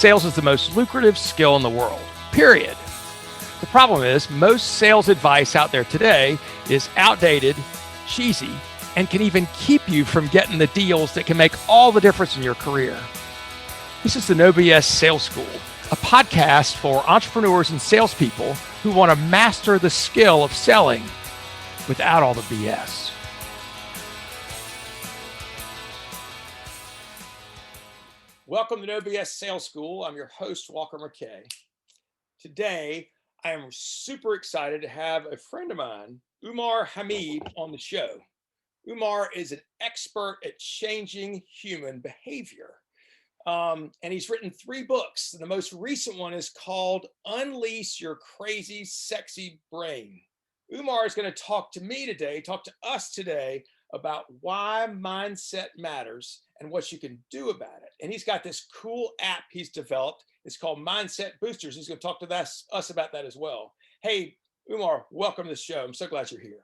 sales is the most lucrative skill in the world, period. The problem is most sales advice out there today is outdated, cheesy, and can even keep you from getting the deals that can make all the difference in your career. This is the No BS Sales School, a podcast for entrepreneurs and salespeople who want to master the skill of selling without all the BS. Welcome to No BS Sales School. I'm your host, Walker McKay. Today, I am super excited to have a friend of mine, Umar Hamid, on the show. Umar is an expert at changing human behavior. And he's written 3 books. The most recent one is called Unleash Your Crazy, Sexy Brain. Umar is going to talk to us today about why mindset matters and what you can do about it. And he's got this cool app he's developed. It's called Mindset Boosters. He's going to talk to us about that as well. Hey, Umar, welcome to the show. I'm so glad you're here.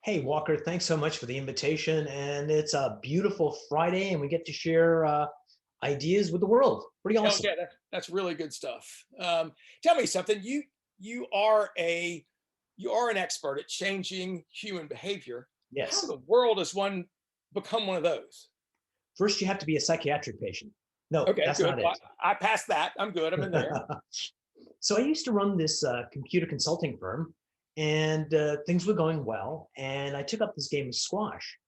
Hey, Walker, thanks so much for the invitation. And it's a beautiful Friday, and we get to share ideas with the world. Pretty awesome. Yeah, that's really good stuff. Tell me something. You are an expert at changing human behavior. Yes. How in the world does one become one of those? First, you have to be a psychiatric patient. No, okay, that's good. not it. I passed that. I'm good. I'm in there. So I used to run this computer consulting firm, and things were going well. And I took up this game of squash,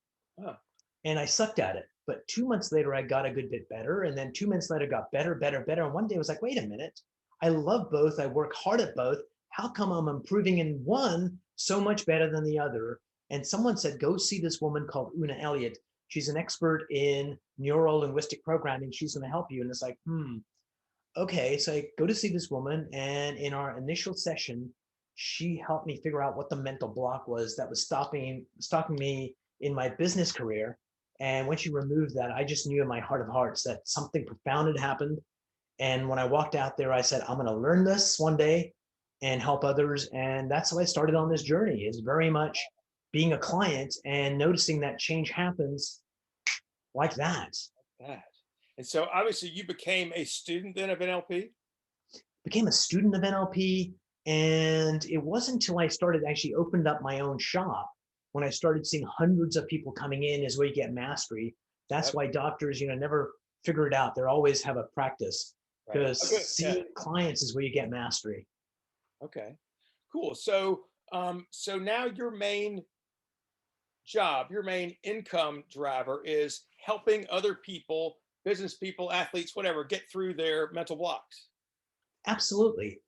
and I sucked at it. But 2 months later, I got a good bit better. And then 2 months later, got better. And one day I was like, wait a minute, I love both. I work hard at both. How come I'm improving in one so much better than the other? And someone said, go see this woman called Una Elliott. She's an expert in neuro-linguistic programming. She's going to help you. And it's like, okay. So I go to see this woman. And in our initial session, she helped me figure out what the mental block was that was stopping me in my business career. And when she removed that, I just knew in my heart of hearts that something profound had happened. And when I walked out there, I said, I'm going to learn this one day and help others. And that's how I started on this journey, is very much being a client and noticing that change happens like that. And so obviously you became a student then of NLP? Became a student of NLP. And it wasn't until I actually opened up my own shop when I started seeing hundreds of people coming in is where you get mastery. That's why doctors, never figure it out. They always have a practice, because seeing clients is where you get mastery. Okay, cool. So, so now your main job, your main income driver is helping other people, business people, athletes, whatever, get through their mental blocks. Absolutely.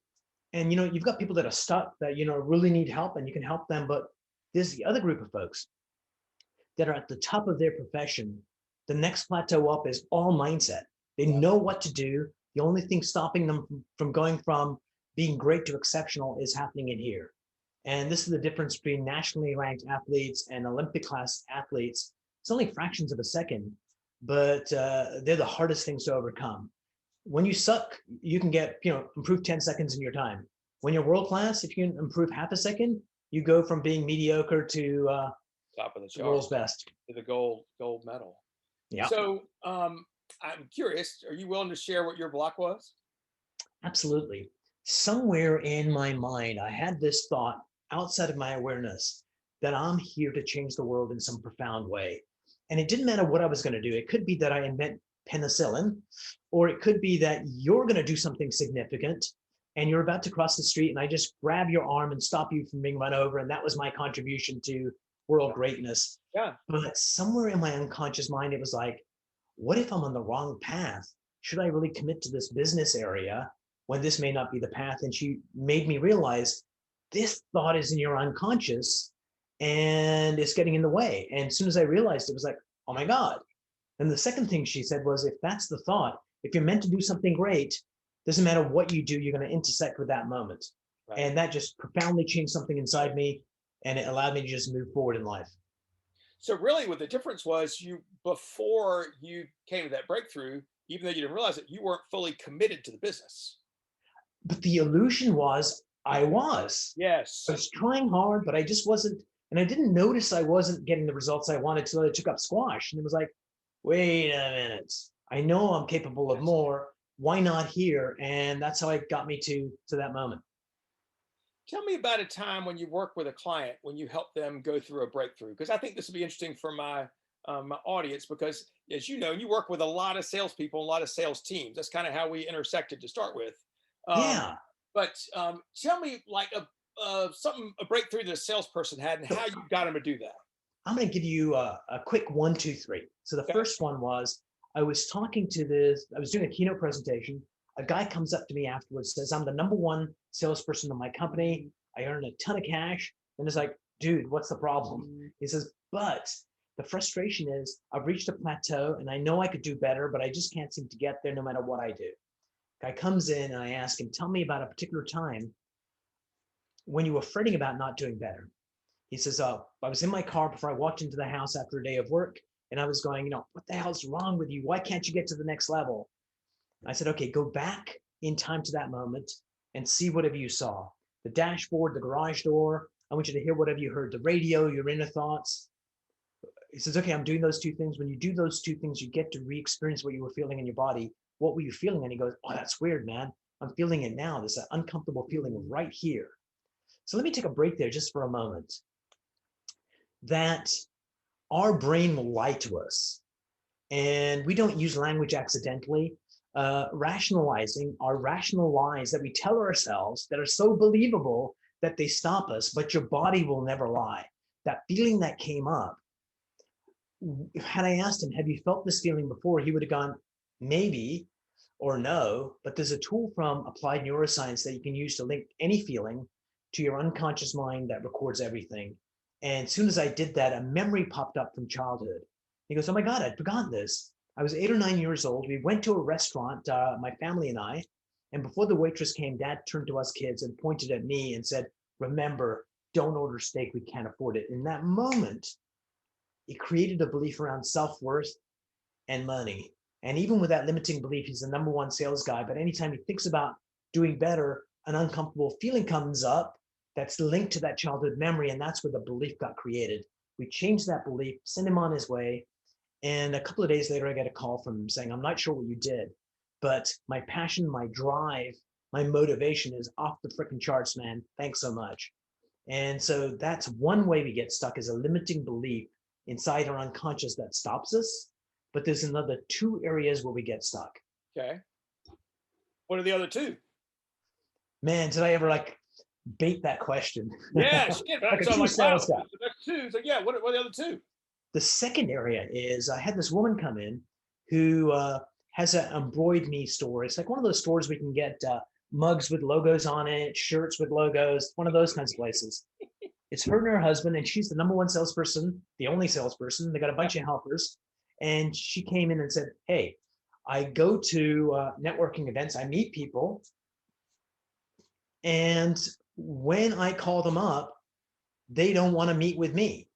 And, you've got people that are stuck that, really need help, and you can help them. But there's the other group of folks that are at the top of their profession. The next plateau up is all mindset. They know what to do. The only thing stopping them from going from being great to exceptional is happening in here. And this is the difference between nationally ranked athletes and Olympic class athletes. It's only fractions of a second, but they're the hardest things to overcome. When you suck, you can improve 10 seconds in your time. When you're world class, if you can improve half a second, you go from being mediocre to top of the world's best, to the gold medal. Yeah. So I'm curious, are you willing to share what your block was? Absolutely. Somewhere in my mind, I had this thought outside of my awareness that I'm here to change the world in some profound way. And it didn't matter what I was going to do. It could be that I invent penicillin, or it could be that you're going to do something significant and you're about to cross the street and I just grab your arm and stop you from being run over. And that was my contribution to world greatness. Yeah. But somewhere in my unconscious mind, it was like, what if I'm on the wrong path? Should I really commit to this business area when this may not be the path? And she made me realize this thought is in your unconscious and it's getting in the way. And as soon as I realized it, was like, oh my God. And the second thing she said was, if that's the thought, if you're meant to do something great, doesn't matter what you do, you're going to intersect with that moment. Right. And that just profoundly changed something inside me, and it allowed me to just move forward in life. So really what the difference was, before you came to that breakthrough, even though you didn't realize it, you weren't fully committed to the business. But the illusion was I was. Yes. I was trying hard, but I just wasn't. And I didn't notice I wasn't getting the results I wanted until I took up squash. And it was like, wait a minute. I know I'm capable of more. why not here? And that's how it got me to that moment. Tell me about a time when you work with a client, when you help them go through a breakthrough, because I think this will be interesting for my audience, because as you know, you work with a lot of salespeople, a lot of sales teams. That's kind of how we intersected to start with. Um, Yeah. but tell me like a breakthrough that a salesperson had and So how you got them to do that. I'm going to give you a quick 1, 2, 3. So the Okay. first one was I was doing a keynote presentation. A guy comes up to me afterwards, says, I'm the #1 salesperson in my company. I earn a ton of cash. And it's like, dude, what's the problem? He says, but the frustration is I've reached a plateau and I know I could do better, but I just can't seem to get there no matter what I do. Guy comes in and I ask him, tell me about a particular time when you were fretting about not doing better. He says, I was in my car before I walked into the house after a day of work, and I was going, what the hell's wrong with you? Why can't you get to the next level? I said, okay, go back in time to that moment and see whatever you saw. The dashboard, the garage door. I want you to hear whatever you heard, the radio, your inner thoughts. He says, okay, I'm doing those 2 things. When you do those 2 things, you get to re-experience what you were feeling in your body. What were you feeling? And he goes, oh, that's weird, man. I'm feeling it now. This uncomfortable feeling right here. So let me take a break there just for a moment. That our brain will lie to us, and we don't use language accidentally. Rationalizing our rational lies that we tell ourselves that are so believable that they stop us, but your body will never lie. That feeling that came up, had I asked him, have you felt this feeling before? He would have gone, maybe, or no. But there's a tool from applied neuroscience that you can use to link any feeling to your unconscious mind that records everything. And as soon as I did that, a memory popped up from childhood. He goes, oh my God, I'd forgotten this. I was 8 or 9 years old. We went to a restaurant, my family and I, and before the waitress came, Dad turned to us kids and pointed at me and said, remember, don't order steak, we can't afford it. In that moment, it created a belief around self-worth and money. And even with that limiting belief, he's the #1 sales guy. But anytime he thinks about doing better, an uncomfortable feeling comes up that's linked to that childhood memory. And that's where the belief got created. We changed that belief, sent him on his way. And a couple of days later, I get a call from him saying, I'm not sure what you did, but my passion, my drive, my motivation is off the freaking charts, man. Thanks so much. And so that's one way we get stuck, is a limiting belief inside our unconscious that stops us. But there's another 2 areas where we get stuck. Okay. What are the other 2? Man, did I ever bait that question? Yeah, shit. Like a So I'm true like, wow, sales guy. that's 2. So yeah, what are the other 2? The second area is I had this woman come in who has an embroidered me store. It's like one of those stores we can get mugs with logos on it, shirts with logos, one of those kinds of places. It's her and her husband, and she's the #1 salesperson, the only salesperson. They got a bunch of helpers. And she came in and said, hey, I go to networking events, I meet people. And when I call them up, they don't want to meet with me.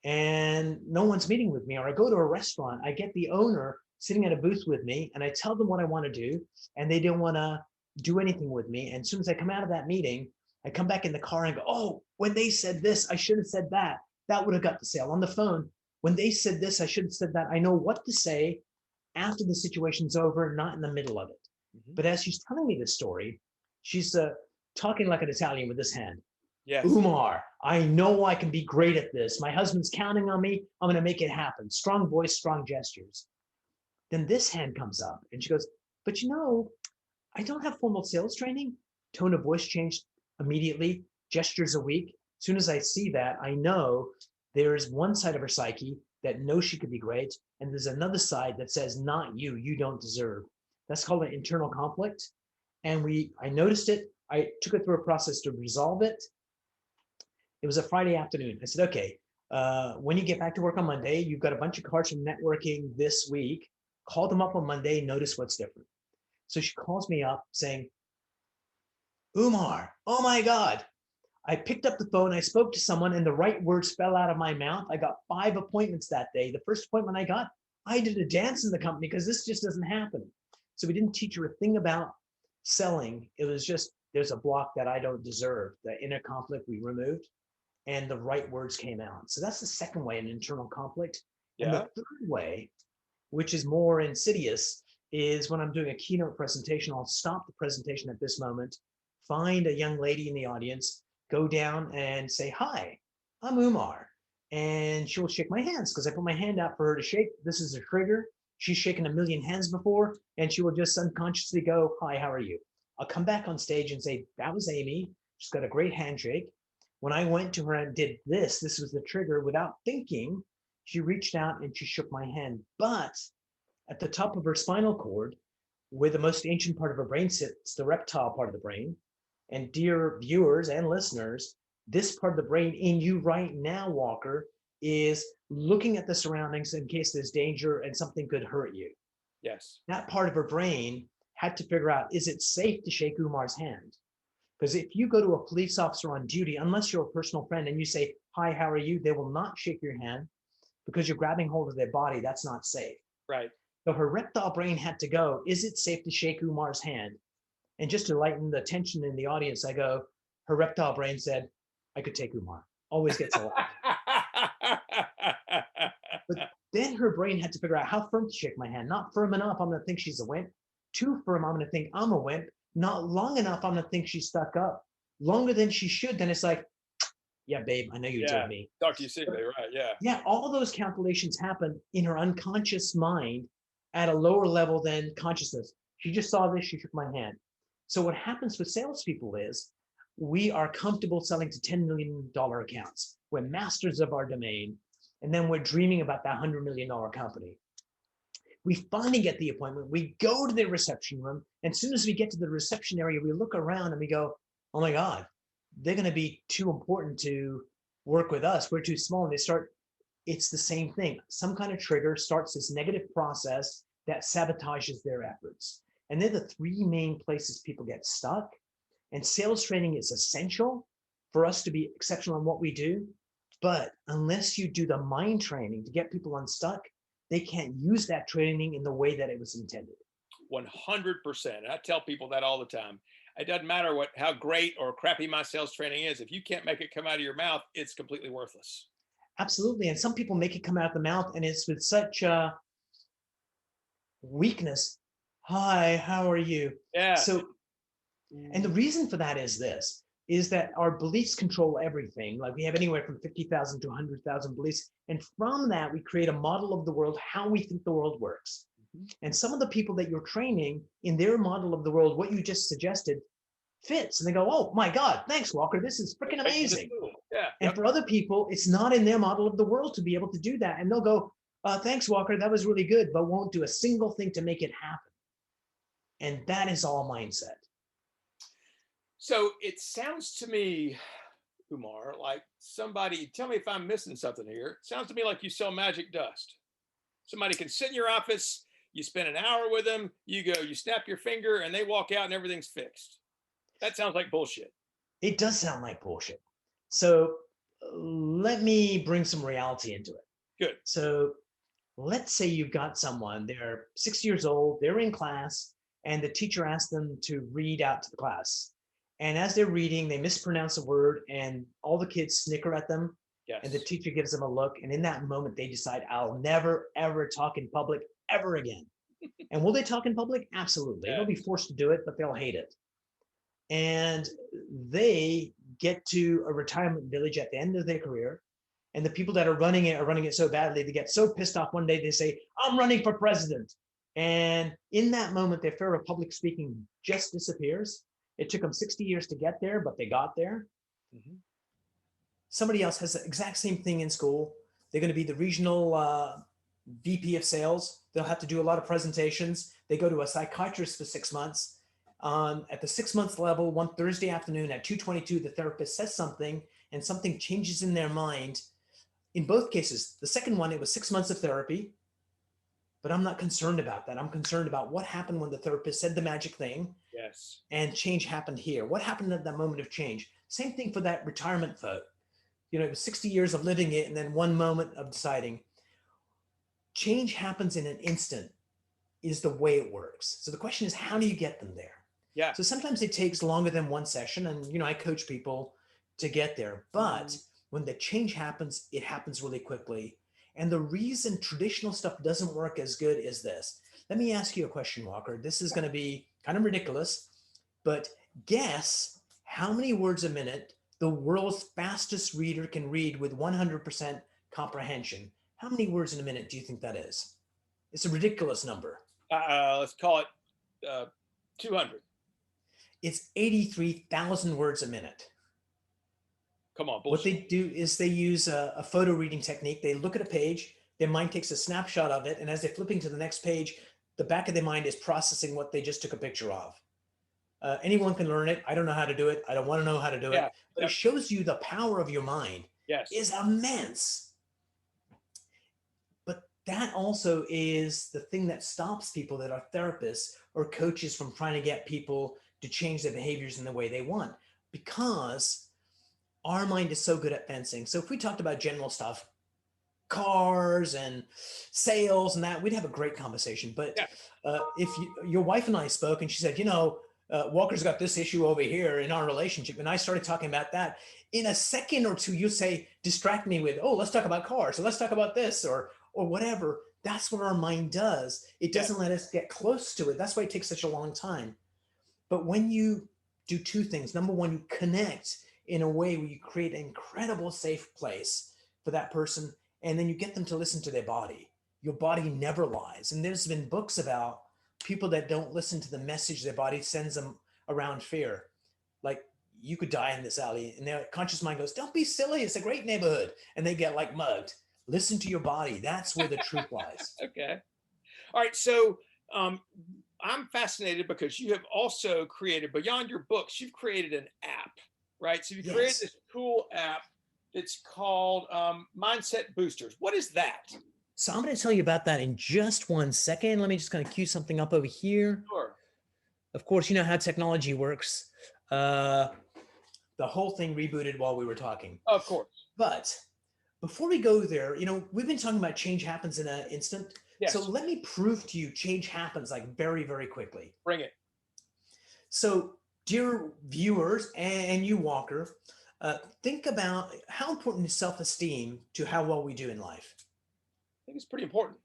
And no one's meeting with me. Or I go to a restaurant, I get the owner sitting at a booth with me, and I tell them what I want to do, and they don't want to do anything with me. And as soon as I come out of that meeting, I come back in the car and go, oh, when they said this, I should have said that. That would have got the sale. On the phone, when they said this, I should have said that. I know what to say after the situation's over, not in the middle of it. Mm-hmm. But as she's telling me this story, she's talking like an Italian with this hand. Yes. Umar, I know I can be great at this. My husband's counting on me. I'm going to make it happen. Strong voice, strong gestures. Then this hand comes up and she goes, but I don't have formal sales training. Tone of voice changed immediately. Gestures a week. As soon as I see that, I know there's one side of her psyche that knows she could be great. And there's another side that says, not you, you don't deserve. That's called an internal conflict. And I noticed it. I took it through a process to resolve it. It was a Friday afternoon. I said, okay, when you get back to work on Monday, you've got a bunch of cards from networking this week. Call them up on Monday, notice what's different. So she calls me up saying, Umar, oh my God. I picked up the phone, I spoke to someone, and the right words fell out of my mouth. I got 5 appointments that day. The first appointment I got, I did a dance in the company because this just doesn't happen. So we didn't teach her a thing about selling. It was just, there's a block that I don't deserve. The inner conflict we removed, and the right words came out. So that's the second way, an internal conflict. Yeah. And the third way, which is more insidious, is when I'm doing a keynote presentation, I'll stop the presentation at this moment, find a young lady in the audience, go down and say, "Hi, I'm Umar." And she will shake my hands because I put my hand out for her to shake. This is a trigger. She's shaken a million hands before, and she will just unconsciously go, "Hi, how are you?" I'll come back on stage and say, "That was Amy. She's got a great handshake. When I went to her and did this, this was the trigger." Without thinking, she reached out and she shook my hand. But at the top of her spinal cord, where the most ancient part of her brain sits, the reptile part of the brain. And dear viewers and listeners, this part of the brain in you right now, Walker, is looking at the surroundings in case there's danger and something could hurt you. Yes. That part of her brain had to figure out, is it safe to shake Umar's hand? Because if you go to a police officer on duty, unless you're a personal friend and you say, "Hi, how are you?" they will not shake your hand because you're grabbing hold of their body. That's not safe. Right. So her reptile brain had to go, is it safe to shake Umar's hand? And just to lighten the tension in the audience, I go, her reptile brain said, "I could take Umar." Always gets a laugh. But then her brain had to figure out how firm to shake my hand. Not firm enough, I'm going to think she's a wimp. Too firm, I'm going to think I'm a wimp. Not long enough, I'm going to think she's stuck up. Longer than she should, then it's like, "Yeah, babe, I know you deserve me." Talk to you soon, babe. Right. Yeah. Yeah, all those calculations happen in her unconscious mind at a lower level than consciousness. She just saw this, she shook my hand. So what happens with salespeople is we are comfortable selling to $10 million accounts. We're masters of our domain. And then we're dreaming about that $100 million company. We finally get the appointment. We go to the reception room. And as soon as we get to the reception area, we look around and we go, "Oh my God, they're going to be too important to work with us. We're too small." And they start, it's the same thing. Some kind of trigger starts this negative process that sabotages their efforts. And they're the three main places people get stuck. And sales training is essential for us to be exceptional in what we do. But unless you do the mind training to get people unstuck, they can't use that training in the way that it was intended. 100%. I tell people that all the time. It doesn't matter how great or crappy my sales training is. If you can't make it come out of your mouth, it's completely worthless. Absolutely. And some people make it come out of the mouth and it's with such weakness. "Hi, how are you?" Yeah. So, and the reason for that is this, is that our beliefs control everything. Like we have anywhere from 50,000 to 100,000 beliefs. And from that, we create a model of the world, how we think the world works. And some of the people that you're training in their model of the world, what you just suggested, fits. And they go, "Oh my God, thanks, Walker. This is freaking amazing." Yeah. And for other people, it's not in their model of the world to be able to do that. And they'll go, "Thanks, Walker. That was really good," but won't do a single thing to make it happen. And that is all mindset. So it sounds to me, Umar, like somebody, tell me if I'm missing something here. It sounds to me like you sell magic dust. Somebody can sit in your office, you spend an hour with them, you go, you snap your finger, and they walk out and everything's fixed. That sounds like bullshit. It does sound like bullshit. So let me bring some reality into it. Good. So let's say you've got someone, they're 6 years old, they're in class, and the teacher asks them to read out to the class. And as they're reading, they mispronounce a word, and all the kids snicker at them. Yes. And the teacher gives them a look. And in that moment, they decide, "I'll never, ever talk in public ever again." And will they talk in public? Absolutely. Yeah. They'll be forced to do it, but they'll hate it. And they get to a retirement village at the end of their career. And the people that are running it so badly, they get so pissed off one day, they say, "I'm running for president." And in that moment, their fear of public speaking just disappears. It took them 60 years to get there, but they got there. Mm-hmm. Somebody else has the exact same thing in school. They're going to be the regional VP of sales. They'll have to do a lot of presentations. They go to a psychiatrist for 6 months. At the 6 months level, one Thursday afternoon at 2:22, the therapist says something and something changes in their mind. In both cases, the second one, it was 6 months of therapy, but I'm not concerned about that. I'm concerned about what happened when the therapist said the magic thing. Yes. And change happened here. What happened at that moment of change? Same thing for that retirement vote. It was 60 years of living it and then one moment of deciding. Change happens in an instant is the way it works. So the question is, how do you get them there? Yeah. So sometimes it takes longer than one session, and I coach people to get there. But when the change happens, it happens really quickly. And the reason traditional stuff doesn't work as good is this. Let me ask you a question, Walker. This is going to be kind of ridiculous, but guess how many words a minute the world's fastest reader can read with 100% comprehension. How many words in a minute do you think that is? It's a ridiculous number. Let's call it 200. It's 83,000 words a minute. Come on, What bullshit. they do is they use a photo reading technique. They look at a page, their mind takes a snapshot of it, and as they're flipping to the next page, the back of their mind is processing what they just took a picture of. Anyone can learn it. I don't know how to do it. I don't want to know how to do Yeah. it. But it shows you the power of your mind Yes. is immense. But that also is the thing that stops people that are therapists or coaches from trying to get people to change their behaviors in the way they want, because our mind is so good at fencing. So if we talked about general stuff, cars and sales and that, we'd have a great conversation. But if your wife and I spoke and she said, Walker's got this issue over here in our relationship, and I started talking about that, in a second or two, you say, distract me with, oh, let's talk about cars, or let's talk about this, or whatever. That's what our mind does. It doesn't let us get close to it. That's why it takes such a long time. But when you do two things, number one, you connect in a way where you create an incredible safe place for that person, and then you get them to listen to their body. Your body never lies. And there's been books about people that don't listen to the message their body sends them around fear. Like, you could die in this alley, and their conscious mind goes, don't be silly, it's a great neighborhood. And they get like mugged. Listen to your body. That's where the truth lies. Okay. All right. So I'm fascinated because you have also created, beyond your books, you've created an app, right? So you created this cool app that's called Mindset Boosters. What is that? So I'm going to tell you about that in just 1 second. Let me just kind of cue something up over here. Sure. Of course, you know how technology works. The whole thing rebooted while we were talking. Of course. But before we go there, we've been talking about change happens in an instant. Yes. So let me prove to you change happens like very, very quickly. Bring it. So, dear viewers and you, Walker, think about how important is self-esteem to how well we do in life. I think it's pretty important.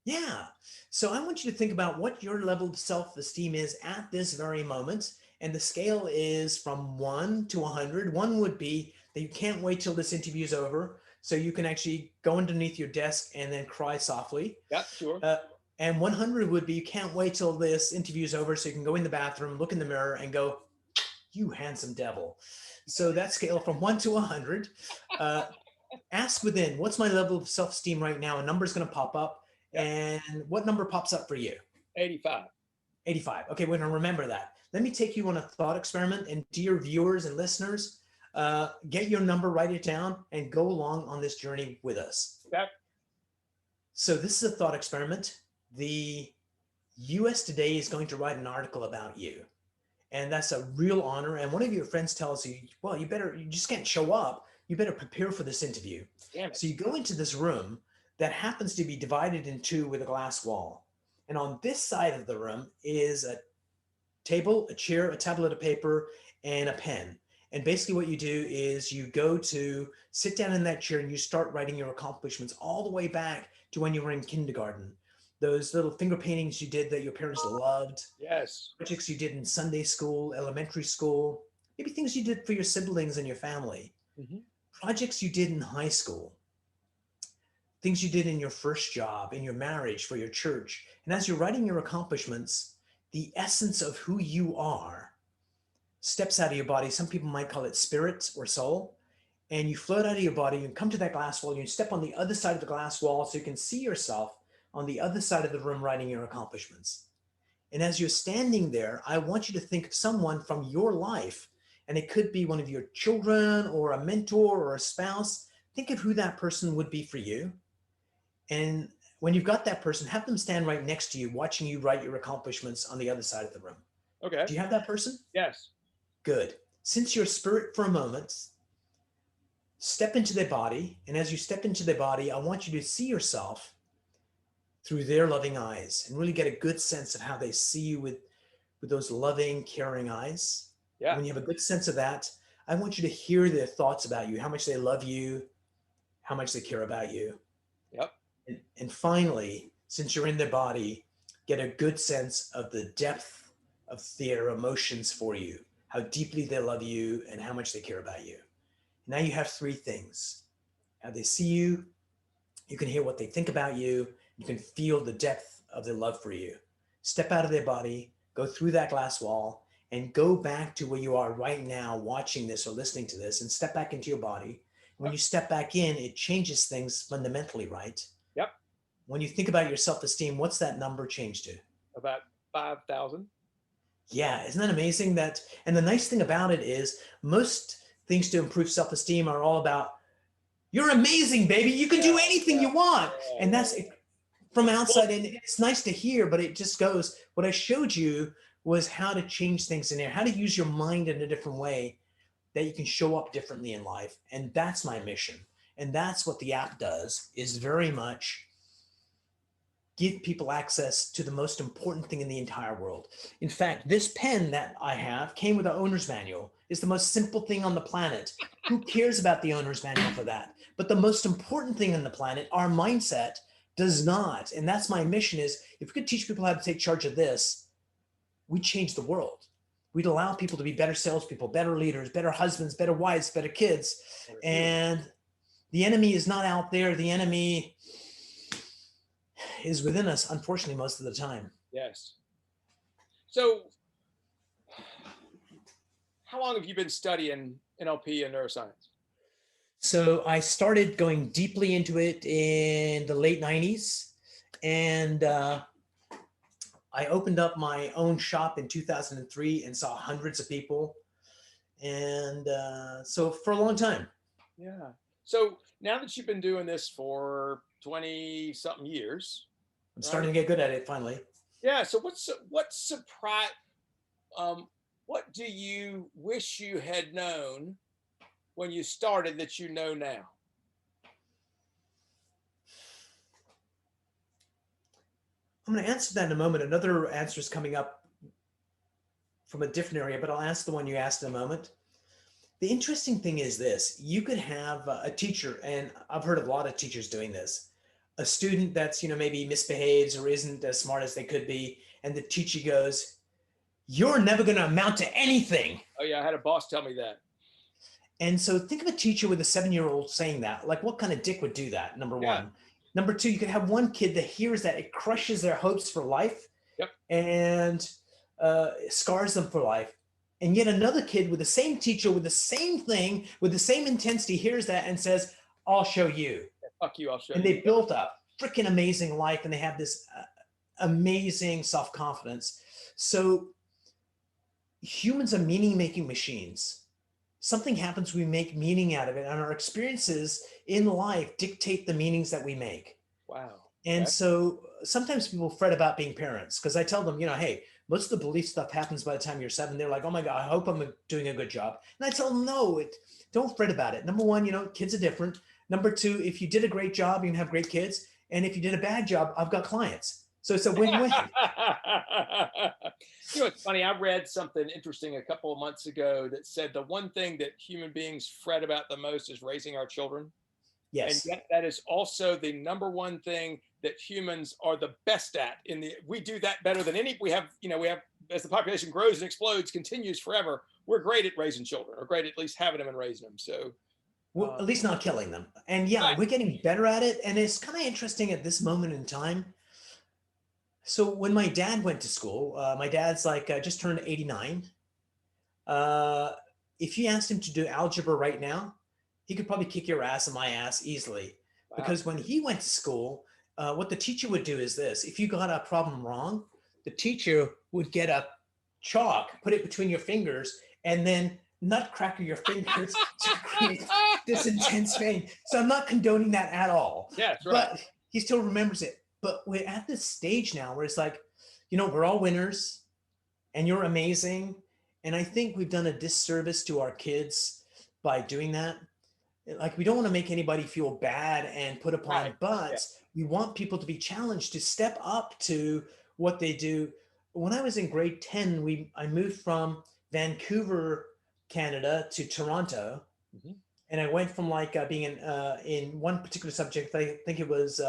Yeah. So I want you to think about what your level of self-esteem is at this very moment. And the scale is from 1 to 100. 1 would be that you can't wait till this interview is over, so you can actually go underneath your desk and then cry softly. Yeah, sure. And 100 would be you can't wait till this interview is over, so you can go in the bathroom, look in the mirror, and go, you handsome devil. So that scale from 1 to 100. Ask within, what's my level of self-esteem right now? A number's going to pop up. Yeah. And what number pops up for you? 85. 85. Okay, we're going to remember that. Let me take you on a thought experiment. And dear viewers and listeners, get your number, write it down, and go along on this journey with us. Okay. So this is a thought experiment. The US Today is going to write an article about you. And that's a real honor. And one of your friends tells you, well, you just can't show up. You better prepare for this interview. Damn it. So you go into this room that happens to be divided in two with a glass wall. And on this side of the room is a table, a chair, a tablet of paper, and a pen. And basically what you do is you go to sit down in that chair and you start writing your accomplishments all the way back to when you were in kindergarten. Those little finger paintings you did that your parents loved. Yes. Projects you did in Sunday school, elementary school, maybe things you did for your siblings and your family. Mm-hmm. Projects you did in high school. Things you did in your first job, in your marriage, for your church. And as you're writing your accomplishments, the essence of who you are steps out of your body. Some people might call it spirit or soul. And you float out of your body, you come to that glass wall, you step on the other side of the glass wall so you can see yourself on the other side of the room writing your accomplishments. And as you're standing there, I want you to think of someone from your life, and it could be one of your children or a mentor or a spouse. Think of who that person would be for you. And when you've got that person, have them stand right next to you, watching you write your accomplishments on the other side of the room. Okay. Do you have that person? Yes. Good. Since you're spirit for a moment, step into their body. And as you step into their body, I want you to see yourself through their loving eyes and really get a good sense of how they see you with those loving, caring eyes. Yeah. When you have a good sense of that, I want you to hear their thoughts about you, how much they love you, how much they care about you. Yep. And finally, since you're in their body, get a good sense of the depth of their emotions for you, how deeply they love you, and how much they care about you. Now you have three things: how they see you, you can hear what they think about you, you can feel the depth of their love for you. Step out of their body, go through that glass wall, and go back to where you are right now watching this or listening to this, and step back into your body. When you step back in, it changes things fundamentally, right? Yep. When you think about your self-esteem, what's that number change to? About 5,000. Yeah, isn't that amazing? And the nice thing about it is most things to improve self-esteem are all about, you're amazing, baby. You can do anything you want. And that's from outside, and it's nice to hear, but it just goes, what I showed you was how to change things in there, how to use your mind in a different way that you can show up differently in life. And that's my mission. And that's what the app does, is very much give people access to the most important thing in the entire world. In fact, this pen that I have came with an owner's manual. It's the most simple thing on the planet. Who cares about the owner's manual for that? But the most important thing on the planet, our mindset, does not. And that's my mission, is if we could teach people how to take charge of this, we'd change the world. We'd allow people to be better salespeople, better leaders, better husbands, better wives, better kids. And the enemy is not out there. The enemy is within us, unfortunately, most of the time. Yes. So how long have you been studying NLP and neuroscience? So I started going deeply into it in the late 90s. And I opened up my own shop in 2003 and saw hundreds of people. And so for a long time. Yeah. So now that you've been doing this for 20 something years, I'm starting to get good at it finally. Yeah. So what surprise, what do you wish you had known when you started that you know now? I'm going to answer that in a moment. Another answer is coming up from a different area, but I'll ask the one you asked in a moment. The interesting thing is this: you could have a teacher, and I've heard of a lot of teachers doing this, a student that's, maybe misbehaves or isn't as smart as they could be, and the teacher goes, "You're never going to amount to anything." Oh yeah, I had a boss tell me that. And so think of a teacher with a 7-year-old saying that. Like, what kind of dick would do that? Number one. Number two, you could have one kid that hears that, it crushes their hopes for life. Yep. And scars them for life. And yet another kid with the same teacher, with the same thing, with the same intensity, hears that and says, "I'll show you." Fuck you, I'll show you. And they built a freaking amazing life, and they have this amazing self-confidence. So humans are meaning-making machines. Something happens, we make meaning out of it, and our experiences in life dictate the meanings that we make. Wow. And so sometimes people fret about being parents, because I tell them, hey, most of the belief stuff happens by the time you're 7. They're like, "Oh my God, I hope I'm doing a good job." And I tell them, no, don't fret about it. Number one, kids are different. Number two, if you did a great job, you can have great kids. And if you did a bad job, I've got clients. So it's a win-win. It's funny. I read something interesting a couple of months ago that said the one thing that human beings fret about the most is raising our children. Yes. And yet that is also the number one thing that humans are the best at. We do that better than any. We have, as the population grows and explodes, continues forever. We're great at raising children, or great at least having them and raising them. So, well, at least not killing them. And yeah, we're getting better at it. And it's kind of interesting at this moment in time. So when my dad went to school, my dad's just turned 89. If you asked him to do algebra right now, he could probably kick your ass and my ass easily. Wow. Because when he went to school, what the teacher would do is this: if you got a problem wrong, the teacher would get a chalk, put it between your fingers, and then nutcracker your fingers to create this intense pain. So I'm not condoning that at all. Yeah, that's right. But he still remembers it. But we're at this stage now where it's like, we're all winners and you're amazing. And I think we've done a disservice to our kids by doing that. Like, we don't want to make anybody feel bad and put upon, right. But we want people to be challenged to step up to what they do. When I was in grade 10, I moved from Vancouver, Canada to Toronto. Mm-hmm. And I went from being in one particular subject, I think it was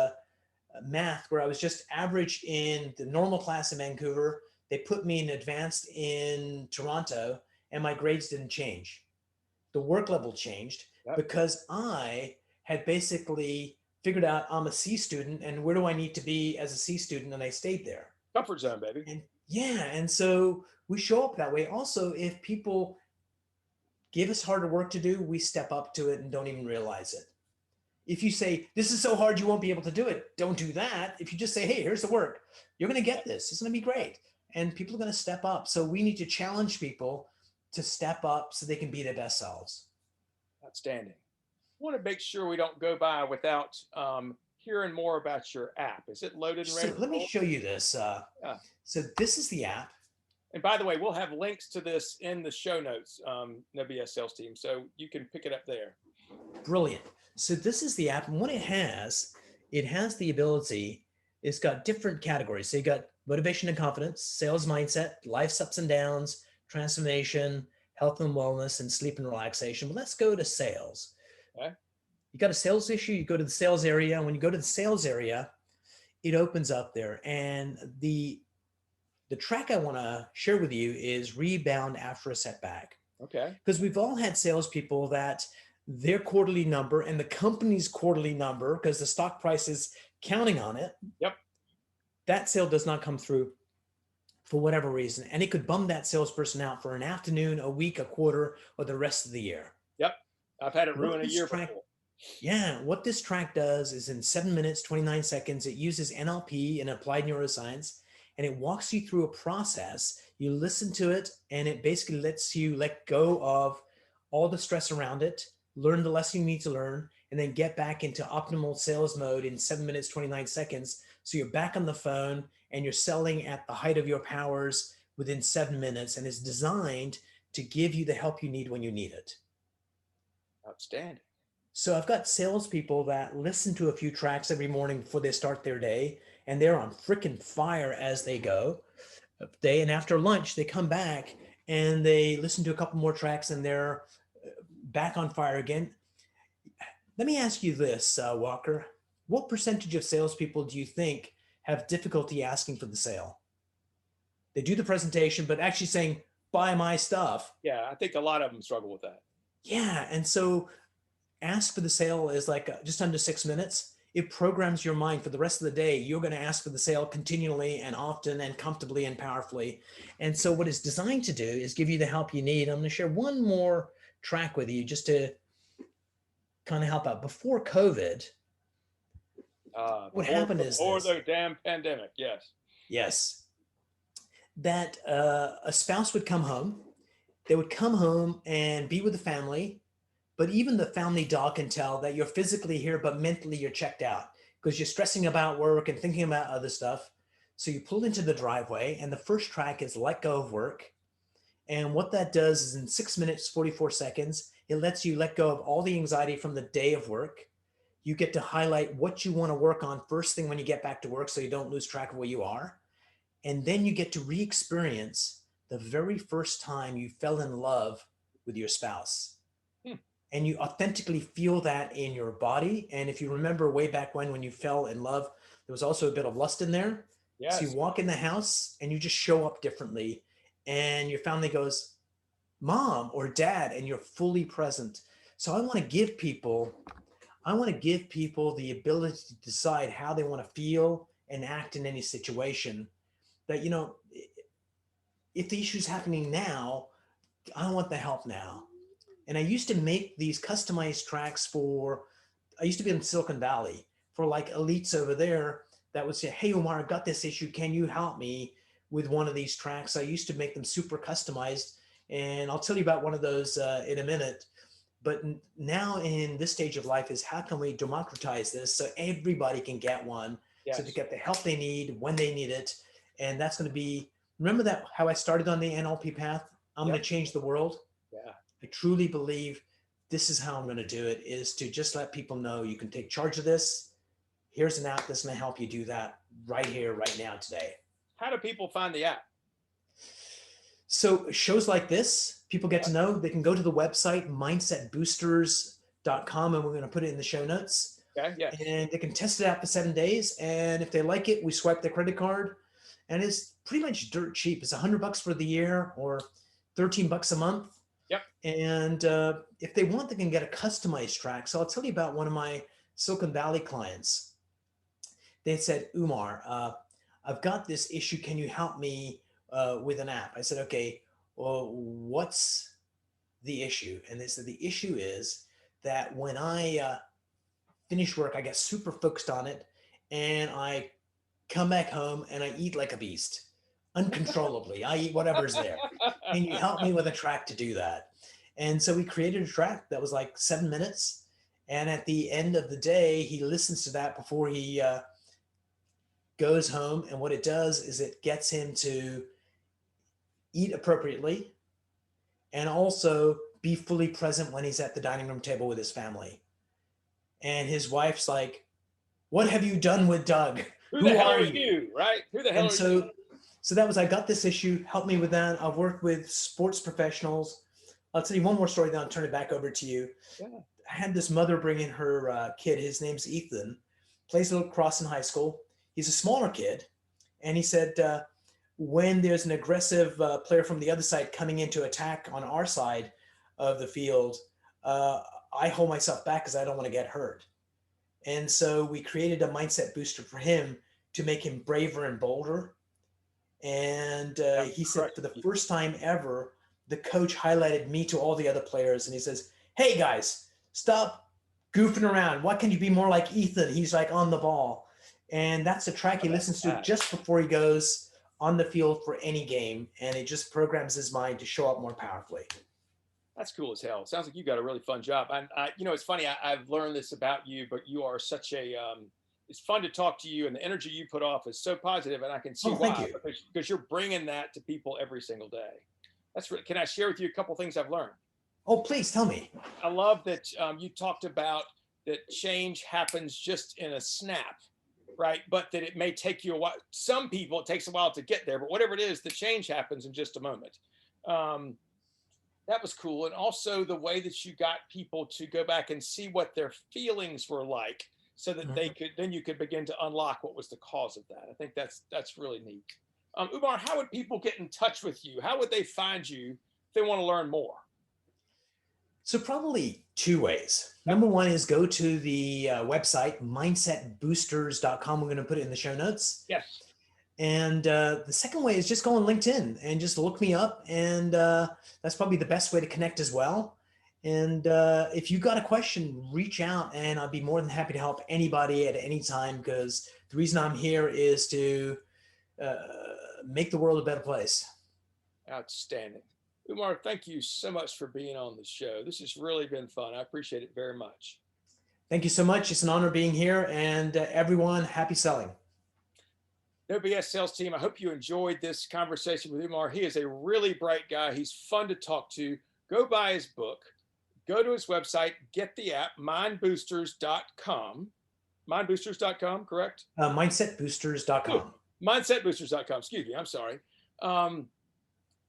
math where I was just average in the normal class in Vancouver. They put me in advanced in Toronto, and my grades didn't change. The work level changed Yep. because I had basically figured out I'm a C student and where do I need to be as a C student, and I stayed there. Comfort zone, baby. And yeah, and so we show up that way. Also, if people give us harder work to do, we step up to it and don't even realize it. If you say, this is so hard, you won't be able to do it, don't do that. If you just say, hey, here's the work, you're going to get this. It's going to be great. And people are going to step up. So we need to challenge people to step up so they can be their best selves. Outstanding. I want to make sure we don't go by without hearing more about your app. Is it loaded and ready? So let me show you this. Yeah. So this is the app. And by the way, we'll have links to this in the show notes, No BS Sales Team, so you can pick it up there. Brilliant. So this is the app, and what it has the ability, it's got different categories. So you got motivation and confidence, sales mindset, life's ups and downs, transformation, health and wellness, and sleep and relaxation. But let's go to sales. Okay. You got a sales issue, you go to the sales area. And when you go to the sales area, it opens up there. And the track I want to share with you is rebound after a setback. Okay. Because we've all had salespeople that their quarterly number and the company's quarterly number, because the stock price is counting on it. Yep. That sale does not come through for whatever reason. And it could bum that salesperson out for an afternoon, a week, a quarter, or the rest of the year. Yep. I've had it ruin a year before. Yeah. What this track does is in 7 minutes, 29 seconds, it uses NLP and applied neuroscience, and it walks you through a process. You listen to it, and it basically lets you let go of all the stress around it, learn the lesson you need to learn, and then get back into optimal sales mode in 7 minutes, 29 seconds. So you're back on the phone and you're selling at the height of your powers within 7 minutes, and it's designed to give you the help you need when you need it. Outstanding. So I've got salespeople that listen to a few tracks every morning before they start their day, and they're on freaking fire as they go. And after lunch, they come back and they listen to a couple more tracks, and they're back on fire again. Let me ask you this, Walker. What percentage of salespeople do you think have difficulty asking for the sale? They do the presentation, but actually saying, buy my stuff. Yeah, I think a lot of them struggle with that. Yeah, and so ask for the sale is like just under 6 minutes. It programs your mind for the rest of the day. You're going to ask for the sale continually and often and comfortably and powerfully. And so what it's designed to do is give you the help you need. I'm going to share one more track with you just to kind of help out. Before COVID, what happened is before the damn pandemic. Yes. That a spouse would come home. They would come home and be with the family. But even the family dog can tell that you're physically here, but mentally you're checked out because you're stressing about work and thinking about other stuff. So you pull into the driveway, and the first track is let go of work. And what that does is in 6 minutes, 44 seconds, it lets you let go of all the anxiety from the day of work. You get to highlight what you want to work on first thing when you get back to work so you don't lose track of where you are. And then you get to re-experience the very first time you fell in love with your spouse. And you authentically feel that in your body. And if you remember way back when you fell in love, there was also a bit of lust in there. Yes. So you walk in the house and you just show up differently. And your family goes, Mom or Dad, and you're fully present. So I want to give people the ability to decide how they want to feel and act in any situation. That, if the issue's happening now, I want the help now. And I used to make these customized tracks I used to be in Silicon Valley for like elites over there that would say, hey, Umar, I've got this issue. Can you help me with one of these tracks? I used to make them super customized. And I'll tell you about one of those in a minute. But now in this stage of life is how can we democratize this so everybody can get one, so to get the help they need when they need it. And that's going to be, remember that how I started on the NLP path? I'm going to change the world. Yeah. I truly believe this is how I'm going to do it, is to just let people know you can take charge of this. Here's an app that's going to help you do that right here, right now, today. How do people find the app? So shows like this, people get to know. They can go to the website, mindsetboosters.com, and we're going to put it in the show notes. Okay. Yeah. And they can test it out for 7 days. And if they like it, we swipe their credit card, and it's pretty much dirt cheap. It's $100 for the year or $13 a month. Yep. And if they want, they can get a customized track. So I'll tell you about one of my Silicon Valley clients. They said, Umar, I've got this issue. Can you help me with an app? I said, okay, well, what's the issue? And they said, the issue is that when I finish work, I get super focused on it, and I come back home and I eat like a beast, uncontrollably. I eat whatever's there. Can you help me with a track to do that? And so we created a track that was like 7 minutes. And at the end of the day, he listens to that before he goes home. And what it does is it gets him to eat appropriately and also be fully present when he's at the dining room table with his family. And his wife's like, what have you done with Doug? Who the hell are you? Right? Who the hell are you? So that was, I got this issue, help me with that. I've worked with sports professionals. I'll tell you one more story, then I'll turn it back over to you. Yeah. I had this mother bring in her kid. His name's Ethan, plays lacrosse in high school. He's a smaller kid. And he said, when there's an aggressive player from the other side coming in to attack on our side of the field, I hold myself back because I don't want to get hurt. And so we created a mindset booster for him to make him braver and bolder. And he said, for the first time ever, the coach highlighted me to all the other players. And he says, hey guys, stop goofing around. Why can't you be more like Ethan? He's like on the ball. And that's the track he listens to just before he goes on the field for any game. And it just programs his mind to show up more powerfully. That's cool as hell. Sounds like you got a really fun job. And it's funny. I've learned this about you, but you are such a. It's fun to talk to you, and the energy you put off is so positive, and I can see why. Because you're bringing that to people every single day. That's really. Can I share with you a couple things I've learned? Oh, please tell me. I love that you talked about that change happens just in a snap, right? But that it may take you a while. Some people it takes a while to get there, but whatever it is, the change happens in just a moment. That was cool. And also the way that you got people to go back and see what their feelings were like so that they could, then you could begin to unlock what was the cause of that. I think that's really neat. Umar, how would people get in touch with you? How would they find you if they want to learn more? So probably two ways. Number one is go to the website, mindsetboosters.com. We're going to put it in the show notes. Yes. And the second way is just go on LinkedIn and just look me up. And that's probably the best way to connect as well. And if you've got a question, reach out and I'll be more than happy to help anybody at any time, because the reason I'm here is to make the world a better place. Outstanding. Umar, thank you so much for being on the show. This has really been fun. I appreciate it very much. Thank you so much. It's an honor being here, and everyone, happy selling. No BS Sales Team, I hope you enjoyed this conversation with Umar. He is a really bright guy. He's fun to talk to. Go buy his book. Go to his website. Get the app, mindboosters.com. Mindboosters.com, correct? Mindsetboosters.com. Mindsetboosters.com. Excuse me. I'm sorry.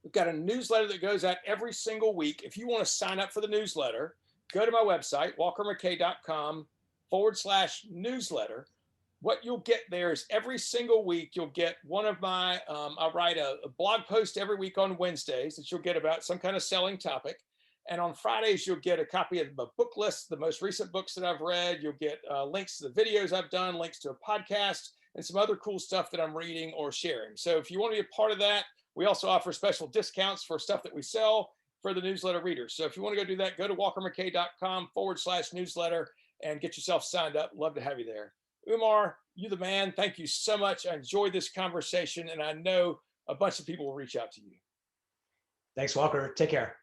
We've got a newsletter that goes out every single week. If you want to sign up for the newsletter, go to my website, walkermckay.com/newsletter. What you'll get there is every single week, you'll get one of my, I'll write a blog post every week on Wednesdays that you'll get about some kind of selling topic. And on Fridays, you'll get a copy of the book list, the most recent books that I've read. You'll get links to the videos I've done, links to a podcast, and some other cool stuff that I'm reading or sharing. So if you want to be a part of that, we also offer special discounts for stuff that we sell for the newsletter readers. So if you want to go do that, go to walkermckay.com/newsletter and get yourself signed up. Love to have you there. Umar, you're the man. Thank you so much. I enjoyed this conversation, and I know a bunch of people will reach out to you. Thanks, Walker. Take care.